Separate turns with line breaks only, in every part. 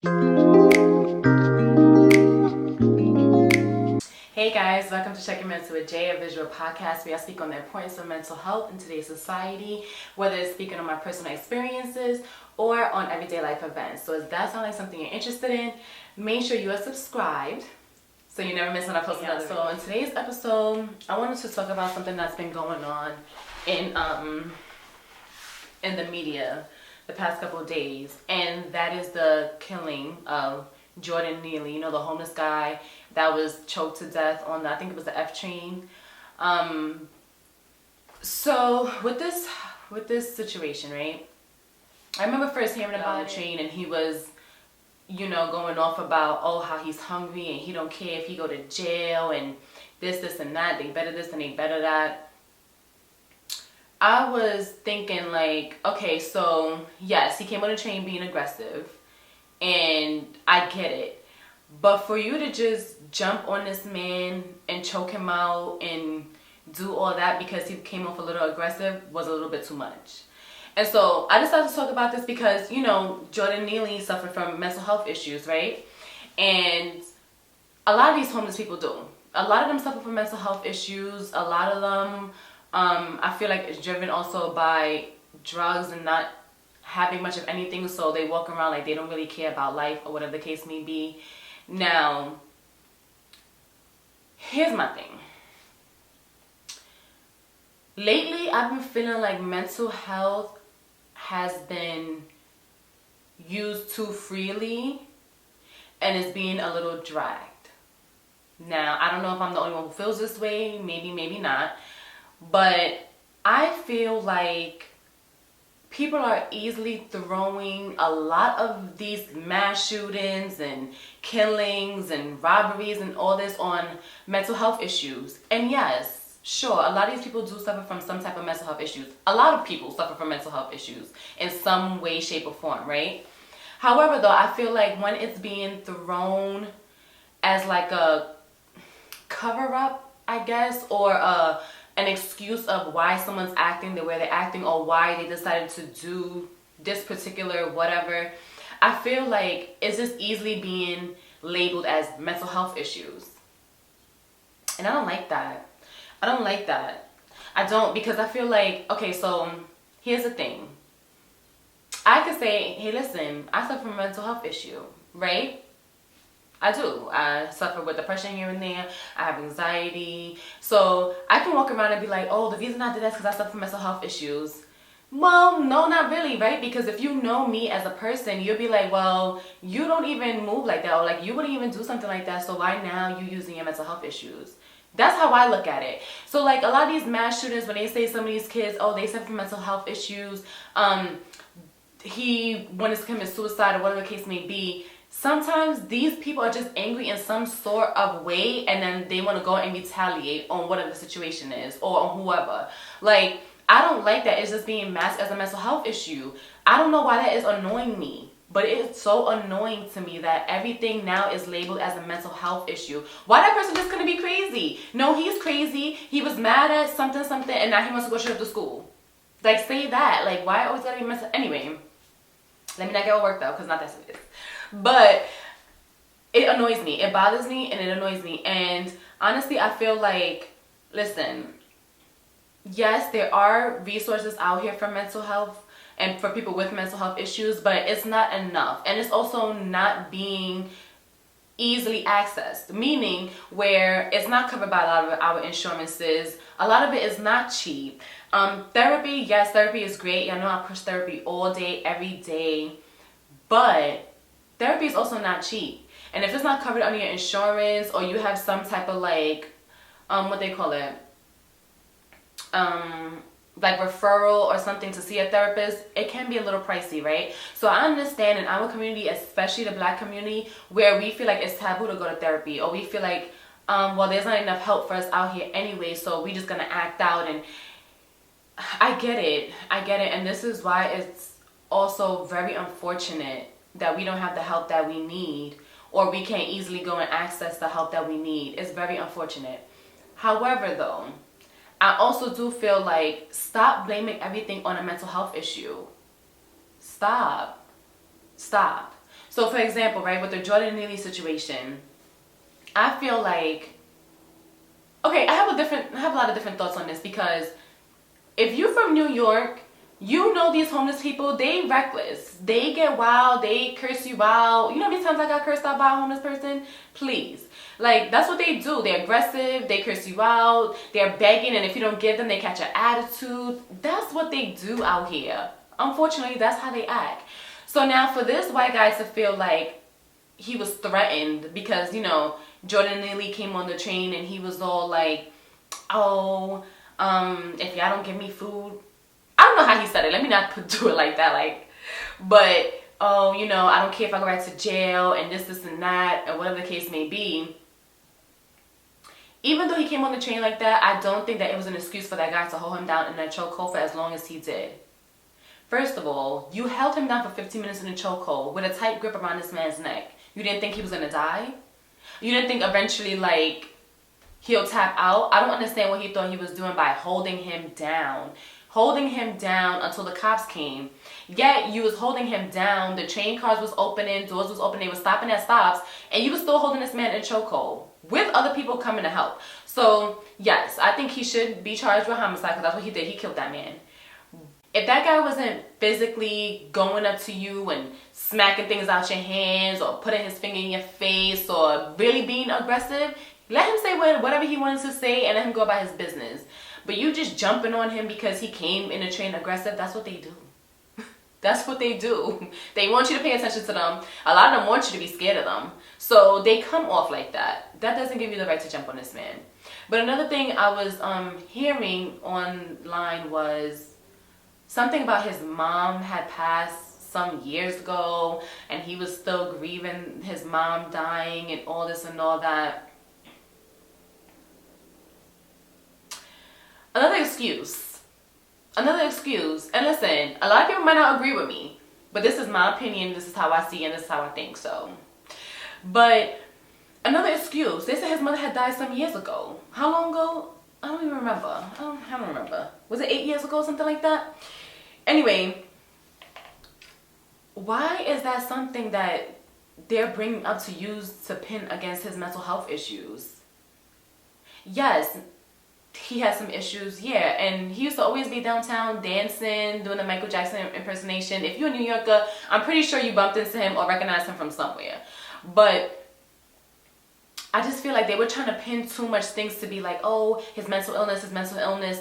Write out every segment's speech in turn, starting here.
Hey guys, welcome to Checkyamental with Jay, a visual podcast where I speak on the importance of mental health in today's society, whether it's speaking on my personal experiences or on everyday life events. So if that sounds like something you're interested in, make sure you are subscribed so you never miss when I post another video. So in today's episode, I wanted to talk about something that's been going on in the media the past couple of days, and that is the killing of Jordan Neely, you know, the homeless guy that was choked to death on I think it was the F train. So with this situation, right? I remember first hearing about the train, and he was, you know, going off about how he's hungry and he don't care if he go to jail and this and that. They better this and they better that. I was thinking like, okay, so yes, he came on the train being aggressive, and I get it. But for you to just jump on this man and choke him out and do all that because he came off a little aggressive was a little bit too much. And so I decided to talk about this because, you know, Jordan Neely suffered from mental health issues, right? And a lot of these homeless people do. A lot of them suffer from mental health issues. A lot of them, I feel like it's driven also by drugs and not having much of anything, so they walk around like they don't really care about life or whatever the case may be. Now, here's my thing. Lately, I've been feeling like mental health has been used too freely and is being a little dragged. Now, I don't know if I'm the only one who feels this way, maybe not, but I feel like people are easily throwing a lot of these mass shootings and killings and robberies and all this on mental health issues. And yes, sure, a lot of these people do suffer from some type of mental health issues. A lot of people suffer from mental health issues in some way, shape, or form, right? However, though, I feel like when it's being thrown as like a cover-up, I guess, or an excuse of why someone's acting the way they're acting or why they decided to do this particular whatever, I feel like it's just easily being labeled as mental health issues. And I don't like that. I don't, because I feel like, okay, so here's the thing. I could say, hey, listen, I suffer from a mental health issue, right? I do. I suffer with depression here and there. I have anxiety. So I can walk around and be like, oh, the reason I did that is because I suffer from mental health issues. Well, no, not really, right? Because if you know me as a person, you'll be like, well, you don't even move like that, or like you wouldn't even do something like that, so why now you using your mental health issues? That's how I look at it. So like a lot of these mass shooters, when they say some of these kids, oh, they suffer from mental health issues, he wanted to commit suicide or whatever the case may be, sometimes these people are just angry in some sort of way, and then they want to go and retaliate on whatever the situation is or on whoever. Like, I don't like that. It's just being masked as a mental health issue. I don't know why that is annoying me, but it's so annoying to me that everything now is labeled as a mental health issue. Why that person just gonna be crazy? No, he's crazy. He was mad at something, and now he wants to go straight up to school. Like, say that. Like, why always gotta be mental? Anyway, let me not get all worked out because not that serious. But it annoys me. It bothers me and it annoys me. And honestly, I feel like, listen, yes, there are resources out here for mental health and for people with mental health issues, but it's not enough. And it's also not being easily accessed, meaning where it's not covered by a lot of our insurances. A lot of it is not cheap. Therapy, yes, therapy is great. I know I push therapy all day, every day, but therapy is also not cheap. And if it's not covered under your insurance, or you have some type of like, what they call it, like referral or something to see a therapist, it can be a little pricey, right? So I understand in our community, especially the Black community, where we feel like it's taboo to go to therapy, or we feel like, well, there's not enough help for us out here anyway, so we just gonna act out. And I get it, and this is why it's also very unfortunate that we don't have the help that we need, or we can't easily go and access the help that we need. It's very unfortunate. However, though, I also do feel like, stop blaming everything on a mental health issue. Stop. So for example, right, with the Jordan Neely situation, I feel like, okay, I have a lot of different thoughts on this, because if you're from New York, you know these homeless people, they reckless. They get wild, they curse you out. You know how many times I got cursed out by a homeless person? Please. Like, that's what they do. They're aggressive, they curse you out, they're begging, and if you don't give them, they catch an attitude. That's what they do out here. Unfortunately, that's how they act. So now for this white guy to feel like he was threatened because, you know, Jordan Neely came on the train and he was all like, oh, if y'all don't give me food, I don't know how he said it. Let me not do it like that. Like, but, oh, you know, I don't care if I go back to jail and this, and that, or whatever the case may be. Even though he came on the train like that, I don't think that it was an excuse for that guy to hold him down in that chokehold for as long as he did. First of all, you held him down for 15 minutes in a chokehold with a tight grip around this man's neck. You didn't think he was going to die? You didn't think eventually, like, he'll tap out? I don't understand what he thought he was doing by holding him down. Holding him down until the cops came. Yet you was holding him down. The train cars was opening, doors was opening, they were stopping at stops, and you was still holding this man in a chokehold with other people coming to help. So yes, I think he should be charged with homicide, because that's what he did. He killed that man. If that guy wasn't physically going up to you and smacking things out your hands or putting his finger in your face or really being aggressive, let him say whatever he wanted to say and let him go about his business. But you just jumping on him because he came in a train aggressive, that's what they do. That's what they do. They want you to pay attention to them. A lot of them want you to be scared of them. So they come off like that. That doesn't give you the right to jump on this man. But another thing I was hearing online was something about his mom had passed some years ago and he was still grieving his mom dying and all this and all that. Another excuse. And listen, a lot of people might not agree with me, but this is my opinion, this is how I see and this is how I think. So, but another excuse. They said his mother had died some years ago. How long ago? I don't even remember. I don't remember. Was it 8 years ago, something like that? Anyway, why is that something that they're bringing up to use to pin against his mental health issues? Yes, he has some issues, yeah, and he used to always be downtown dancing, doing the Michael Jackson impersonation. If you're a New Yorker, I'm pretty sure you bumped into him or recognized him from somewhere. But I just feel like they were trying to pin too much things to be like, oh, his mental illness,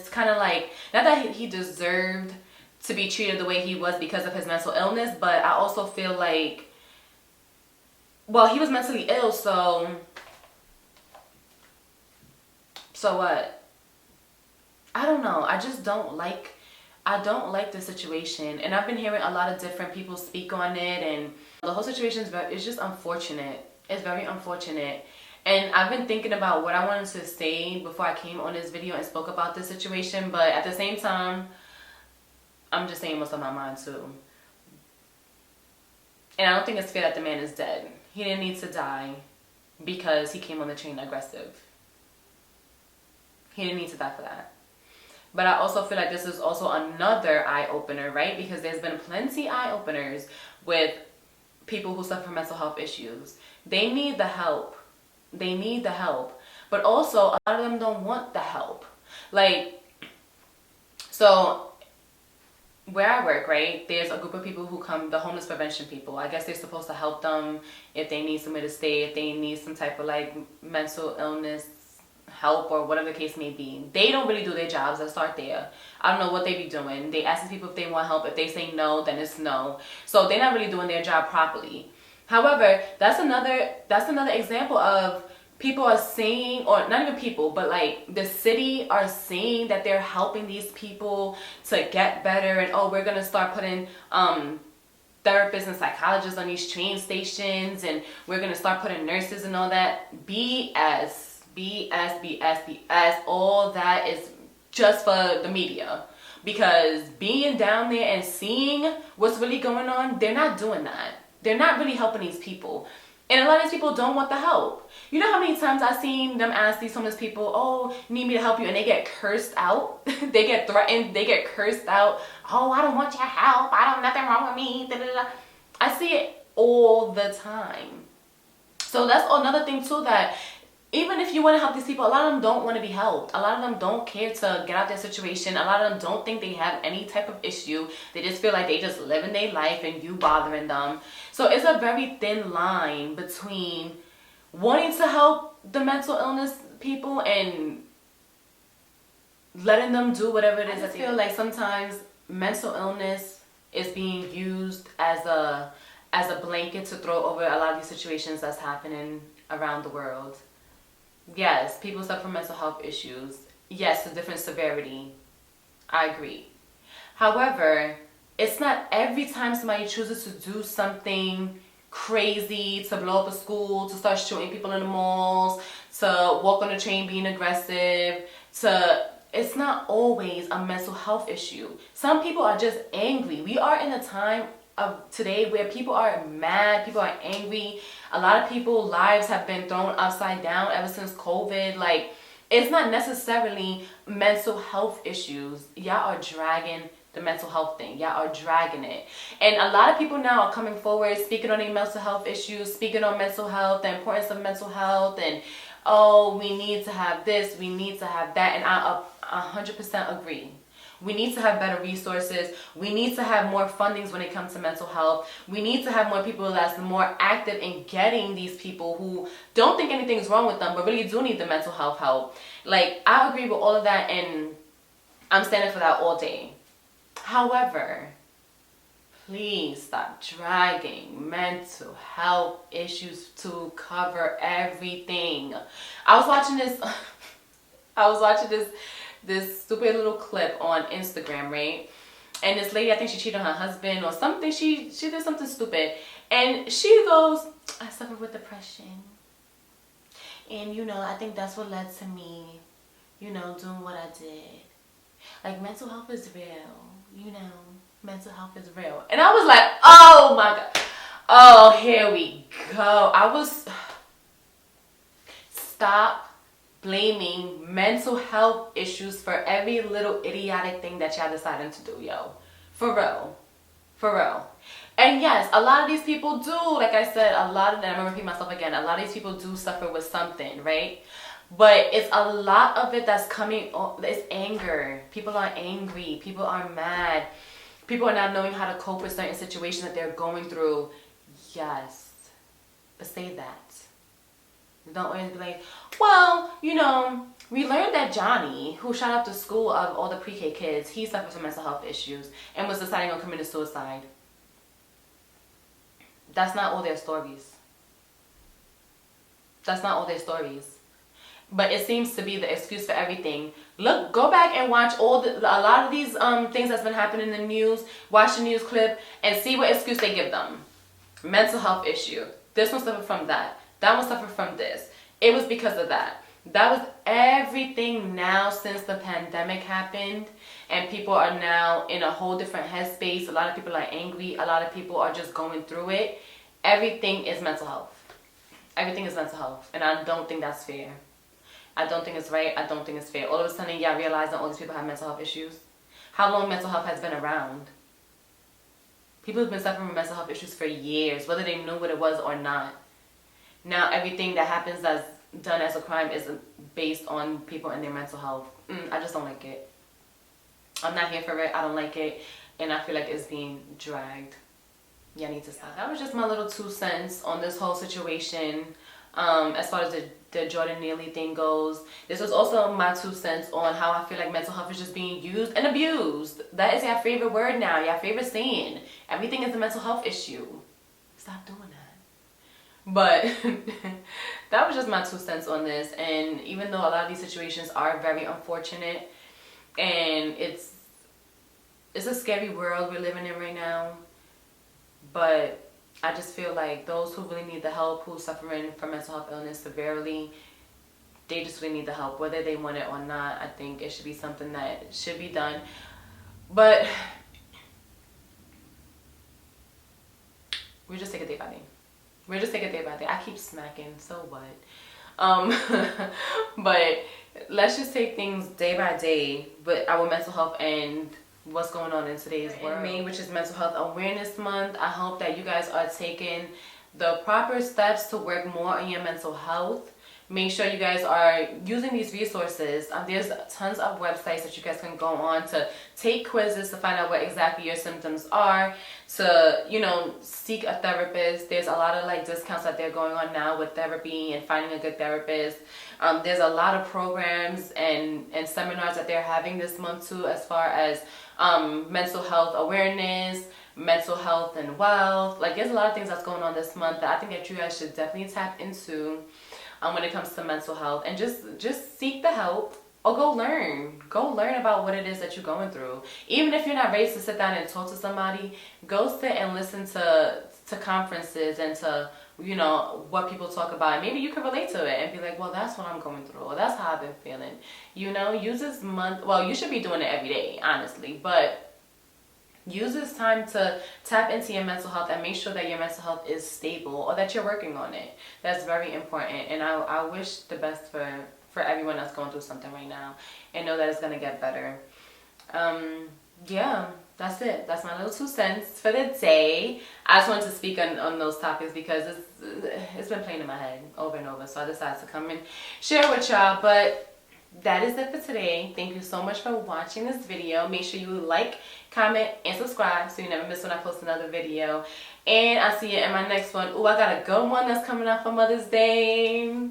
kind of like, not that he deserved to be treated the way he was because of his mental illness, but I also feel like, well, he was mentally ill, so what? I don't know. I just don't like the situation. And I've been hearing a lot of different people speak on it, and the whole situation is just unfortunate. It's very unfortunate. And I've been thinking about what I wanted to say before I came on this video and spoke about this situation, but at the same time, I'm just saying what's on my mind too. And I don't think it's fair that the man is dead. He didn't need to die because he came on the train aggressive. He didn't need to die for that. But I also feel like this is also another eye-opener, right? Because there's been plenty eye-openers with people who suffer from mental health issues. They need the help. They need the help. But also, a lot of them don't want the help. Like, so where I work, right, there's a group of people who come, the homeless prevention people. I guess they're supposed to help them if they need somewhere to stay, if they need some type of like mental illness help or whatever the case may be. They don't really do their jobs. Let's start there. I don't know what they be doing. They asking people if they want help. If they say no, then it's no. So they're not really doing their job properly. However, that's another example of people are saying, or not even people, but like the city are saying that they're helping these people to get better, and oh, we're gonna start putting therapists and psychologists on these train stations, and we're gonna start putting nurses and all that. BS. All that is just for the media, because being down there and seeing what's really going on, they're not doing that. They're not really helping these people, and a lot of these people don't want the help. You know how many times I've seen them ask these homeless people, oh, need me to help you, and they get cursed out. They get threatened, they get cursed out. Oh, I don't want your help, I don't, nothing wrong with me, da, da, da. I see it all the time. So that's another thing too, that even if you want to help these people, a lot of them don't want to be helped. A lot of them don't care to get out their situation. A lot of them don't think they have any type of issue. They just feel like they just living their life and you bothering them. So it's a very thin line between wanting to help the mental illness people and letting them do whatever it is. I feel like sometimes mental illness is being used as a blanket to throw over a lot of these situations that's happening around the world. Yes, people suffer from mental health issues. Yes, to different severity. I agree. However, it's not every time somebody chooses to do something crazy, to blow up a school, to start shooting people in the malls, to walk on the train being aggressive, it's not always a mental health issue. Some people are just angry. We are in a time of today where people are mad, people are angry. A lot of people's lives have been thrown upside down ever since COVID. Like, it's not necessarily mental health issues. Y'all are dragging the mental health thing. Y'all are dragging it. And a lot of people now are coming forward, speaking on their mental health issues, speaking on mental health, the importance of mental health, and oh, we need to have this, we need to have that. And I 100% agree. We need to have better resources. We need to have more fundings when it comes to mental health. We need to have more people that's more active in getting these people who don't think anything's wrong with them, but really do need the mental health help. Like, I agree with all of that, and I'm standing for that all day. However, please stop dragging mental health issues to cover everything. I was watching this stupid little clip on Instagram, right? And this lady, I think she cheated on her husband or something. She did something stupid. And she goes, I suffer with depression. And, I think that's what led to me, doing what I did. Like, mental health is real, mental health is real. And I was like, oh my God. Oh, here we go. Stop blaming mental health issues for every little idiotic thing that y'all decided to do, yo. For real. And yes, a lot of these people do, like I said, I'm gonna repeat myself again, a lot of these people do suffer with something, right? But it's a lot of it that's coming, it's anger. People are angry, people are mad, people are not knowing how to cope with certain situations that they're going through. Yes, but say that. Don't always be like, well, we learned that Johnny, who shot up the school of all the pre-K kids, he suffered from mental health issues and was deciding on committing suicide. That's not all their stories. But it seems to be the excuse for everything. Look, go back and watch a lot of these things that's been happening in the news. Watch the news clip and see what excuse they give them. Mental health issue. This one suffered from that. That one suffered from this. It was because of that. That was everything now since the pandemic happened. And people are now in a whole different headspace. A lot of people are angry. A lot of people are just going through it. Everything is mental health. Everything is mental health. And I don't think that's fair. I don't think it's right. I don't think it's fair. All of a sudden, y'all realize that all these people have mental health issues. How long mental health has been around? People have been suffering from mental health issues for years, whether they knew what it was or not. Now, everything that happens that's done as a crime is based on people and their mental health. I just don't like it. I'm not here for it. I don't like it. And I feel like it's being dragged. Y'all need to stop. That was just my little 2 cents on this whole situation. As far as the Jordan Neely thing goes. This was also my 2 cents on how I feel like mental health is just being used and abused. That is your favorite word now. Your favorite saying. Everything is a mental health issue. Stop doing that. But that was just my 2 cents on this. And even though a lot of these situations are very unfortunate, and it's a scary world we're living in right now, but I just feel like those who really need the help, who's suffering from mental health illness severely, they just really need the help, whether they want it or not. I think it should be something that should be done. But we just take it day by day. I keep smacking, so what? But let's just take things day by day with our mental health and what's going on in today's world. In May, which is Mental Health Awareness Month, I hope that you guys are taking the proper steps to work more on your mental health. Make sure you guys are using these resources. There's tons of websites that you guys can go on to take quizzes to find out what exactly your symptoms are, to, you know, seek a therapist. There's a lot of like discounts that they're going on now with therapy and finding a good therapist. There's a lot of programs and seminars that they're having this month too, as far as mental health awareness, mental health and wealth. Like, there's a lot of things that's going on this month that I think that you guys should definitely tap into when it comes to mental health, and just seek the help, or go learn about what it is that you're going through. Even if you're not ready to sit down and talk to somebody, go sit and listen to conferences and to, you know, what people talk about, and maybe you can relate to it and be like, well, that's what I'm going through, or that's how I've been feeling. You know, use this month, well, you should be doing it every day, honestly, but use this time to tap into your mental health and make sure that your mental health is stable, or that you're working on it. That's very important. And I wish the best for everyone that's going through something right now, and know that it's going to get better. Yeah, that's it. That's my little 2 cents for the day. I just wanted to speak on those topics because it's been playing in my head over and over. So I decided to come and share with y'all. But that is it for today. Thank you so much for watching this video. Make sure you like, comment, and subscribe so you never miss when I post another video. And I'll see you in my next one. Ooh, I got a good one that's coming out for Mother's Day.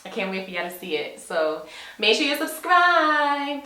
I can't wait for y'all to see it. So make sure you're subscribed.